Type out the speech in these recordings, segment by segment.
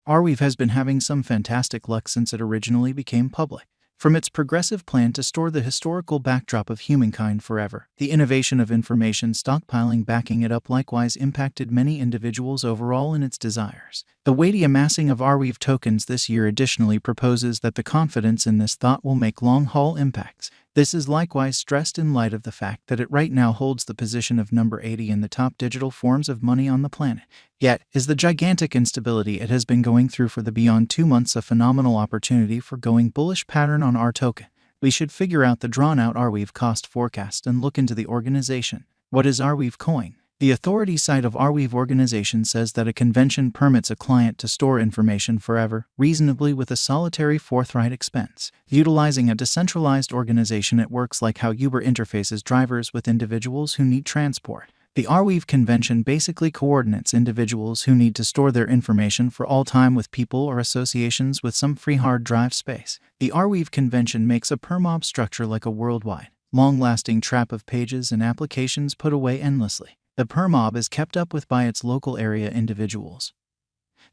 Arweave has been having some fantastic luck since it originally became public. From its progressive plan to store the historical backdrop of humankind forever, the innovation of information stockpiling backing it up likewise impacted many individuals overall in its desires. The weighty amassing of Arweave tokens this year additionally proposes that the confidence in this thought will make long-haul impacts. This is likewise stressed in light of the fact that it right now holds the position of number 80 in the top digital forms of money on the planet. Yet, is the gigantic instability it has been going through for the beyond 2 months a phenomenal opportunity for going bullish pattern on our token? We should figure out the drawn-out Arweave cost forecast and look into the organization. What is Arweave coin? The authority site of Arweave organization says that a convention permits a client to store information forever, reasonably with a solitary forthright expense. Utilizing a decentralized organization, it works like how Uber interfaces drivers with individuals who need transport. The Arweave convention basically coordinates individuals who need to store their information for all time with people or associations with some free hard drive space. The Arweave convention makes a permob structure like a worldwide, long-lasting trap of pages and applications put away endlessly. The permob is kept up with by its local area individuals,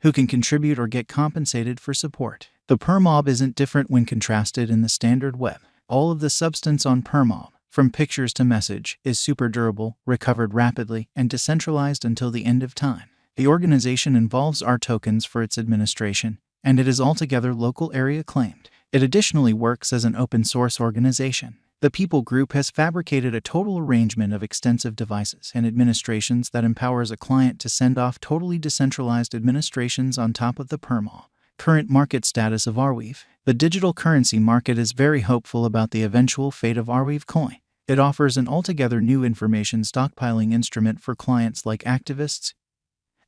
who can contribute or get compensated for support. The permob isn't different when contrasted in the standard web. All of the substance on permob, from pictures to message, is super durable, recovered rapidly, and decentralized until the end of time. The organization involves our tokens for its administration, and it is altogether local area claimed. It additionally works as an open source organization. The People Group has fabricated a total arrangement of extensive devices and administrations that empowers a client to send off totally decentralized administrations on top of the permob. Current market status of Arweave. The digital currency market is very hopeful about the eventual fate of Arweave coin. It offers an altogether new information stockpiling instrument for clients like activists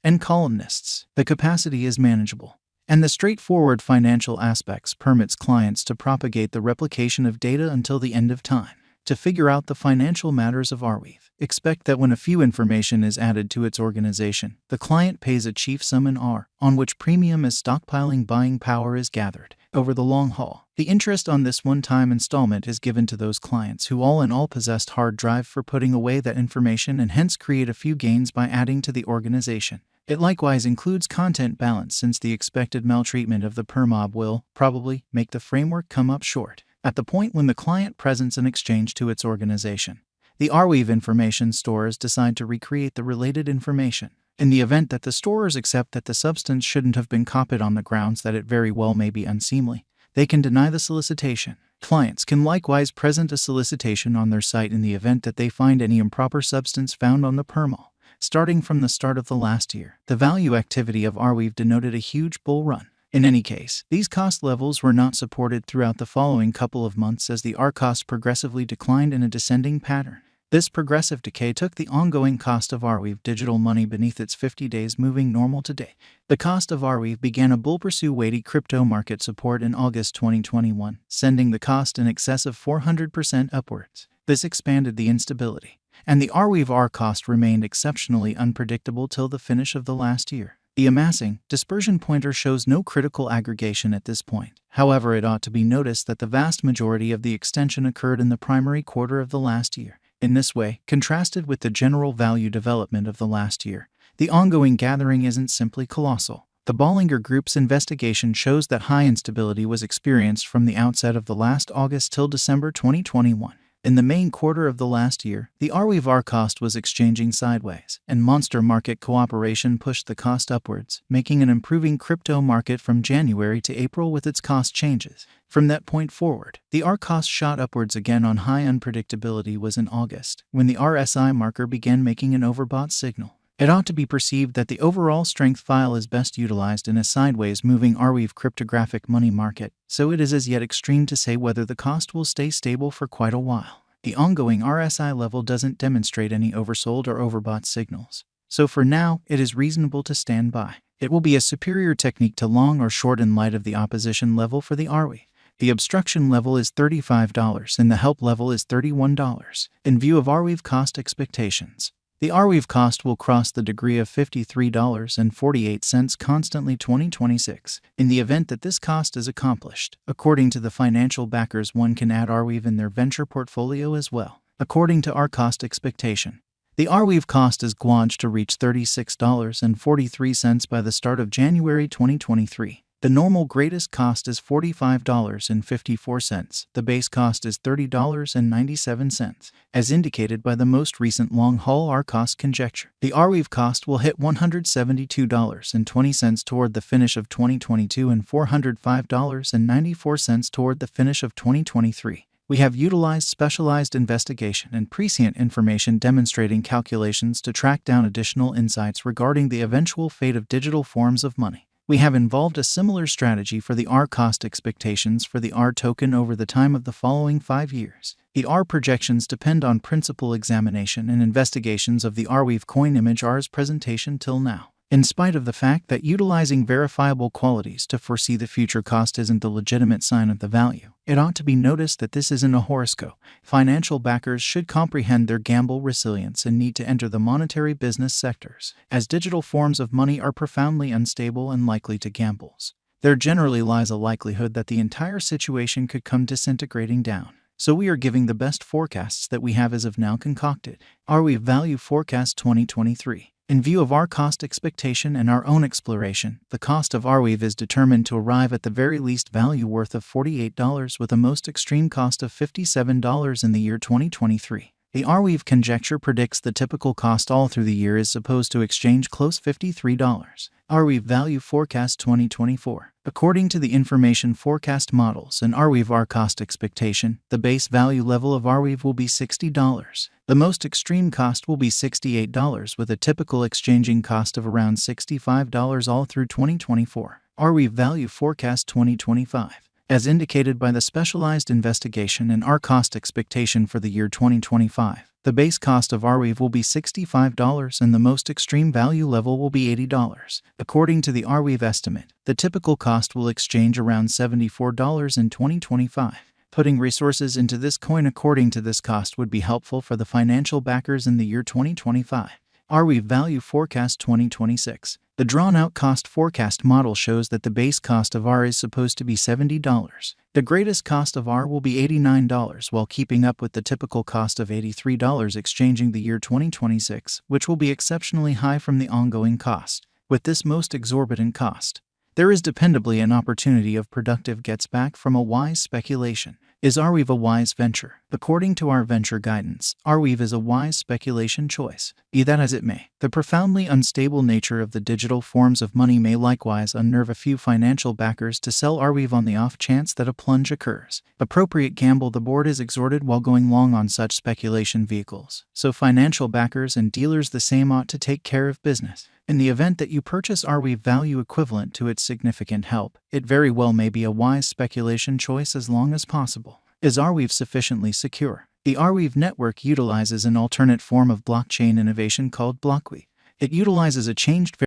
and columnists. The capacity is manageable, and the straightforward financial aspects permits clients to propagate the replication of data until the end of time. To figure out the financial matters of Arweave, expect that when a few information is added to its organization, the client pays a chief sum in R, on which premium as stockpiling buying power is gathered. Over the long haul, the interest on this one-time installment is given to those clients who all in all possessed hard drive for putting away that information and hence create a few gains by adding to the organization. It likewise includes content balance since the expected maltreatment of the permob will, probably, make the framework come up short at the point when the client presents an exchange to its organization. The Arweave information storers decide to recreate the related information. In the event that the storers accept that the substance shouldn't have been copied on the grounds that it very well may be unseemly, they can deny the solicitation. Clients can likewise present a solicitation on their site in the event that they find any improper substance found on the permob. Starting from the start of the last year, the value activity of Arweave denoted a huge bull run. In any case, these cost levels were not supported throughout the following couple of months as the R cost progressively declined in a descending pattern. This progressive decay took the ongoing cost of Arweave digital money beneath its 50 days moving normal today. The cost of Arweave began a bull pursue weighty crypto market support in August 2021, sending the cost in excess of 400% upwards. This expanded the instability, and the Arweave R cost remained exceptionally unpredictable till the finish of the last year. The amassing dispersion pointer shows no critical aggregation at this point. However, it ought to be noticed that the vast majority of the extension occurred in the primary quarter of the last year. In this way, contrasted with the general value development of the last year, the ongoing gathering isn't simply colossal. The Bollinger Group's investigation shows that high instability was experienced from the outset of the last August till December 2021. In the main quarter of the last year, the Arweave R cost was exchanging sideways, and monster market cooperation pushed the cost upwards, making an improving crypto market from January to April with its cost changes. From that point forward, the R cost shot upwards again on high unpredictability was in August, when the RSI marker began making an overbought signal. It ought to be perceived that the overall strength file is best utilized in a sideways moving Arweave cryptographic money market, so it is as yet extreme to say whether the cost will stay stable for quite a while. The ongoing RSI level doesn't demonstrate any oversold or overbought signals, so for now, it is reasonable to stand by. It will be a superior technique to long or short in light of the opposition level for the Arweave. The obstruction level is $35 and the help level is $31. In view of Arweave cost expectations, the Arweave cost will cross the degree of $53.48 constantly 2026. In the event that this cost is accomplished, according to the financial backers, one can add Arweave in their venture portfolio as well. According to our cost expectation, The Arweave cost is gauged to reach $36.43 by the start of January 2023. The normal greatest cost is $45.54. The base cost is $30.97, as indicated by the most recent long-haul R cost conjecture. The Arweave cost will hit $172.20 toward the finish of 2022 and $405.94 toward the finish of 2023. We have utilized specialized investigation and prescient information demonstrating calculations to track down additional insights regarding the eventual fate of digital forms of money. We have involved a similar strategy for the R cost expectations for the R token over the time of the following 5 years. The R projections depend on principal examination and investigations of the Arweave coin image R's presentation till now. In spite of the fact that utilizing verifiable qualities to foresee the future cost isn't the legitimate sign of the value, it ought to be noticed that this isn't a horoscope. Financial backers should comprehend their gamble resilience and need to enter the monetary business sectors, as digital forms of money are profoundly unstable and likely to gambles. There generally lies a likelihood that the entire situation could come disintegrating down. So we are giving the best forecasts that we have as of now concocted. Arweave Value Forecast 2023. In view of our cost expectation and our own exploration, the cost of Arweave is determined to arrive at the very least value worth of $48 with a most extreme cost of $57 in the year 2023. The Arweave conjecture predicts the typical cost all through the year is supposed to exchange close $53. Arweave Value Forecast 2024. According to the information forecast models and Arweave R cost expectation, the base value level of Arweave will be $60. The most extreme cost will be $68 with a typical exchanging cost of around $65 all through 2024. Arweave Value Forecast 2025. As indicated by the specialized investigation and R cost expectation for the year 2025, the base cost of Arweave will be $65 and the most extreme value level will be $80. According to the Arweave estimate, the typical cost will exchange around $74 in 2025. Putting resources into this coin according to this cost would be helpful for the financial backers in the year 2025. Arweave Value Forecast 2026. The drawn-out cost forecast model shows that the base cost of R is supposed to be $70. The greatest cost of R will be $89 while keeping up with the typical cost of $83 exchanging the year 2026, which will be exceptionally high from the ongoing cost. With this most exorbitant cost, there is dependably an opportunity of productive gets back from a wise speculation. Is Arweave a wise venture? According to our venture guidance, Arweave is a wise speculation choice. Be that as it may, the profoundly unstable nature of the digital forms of money may likewise unnerve a few financial backers to sell Arweave on the off chance that a plunge occurs. Appropriate gamble the board is exhorted while going long on such speculation vehicles, so financial backers and dealers the same ought to take care of business. In the event that you purchase Arweave value equivalent to its significant help, it very well may be a wise speculation choice as long as possible. Is Arweave sufficiently secure? The Arweave network utilizes an alternate form of blockchain innovation called Blockweave. It utilizes a changed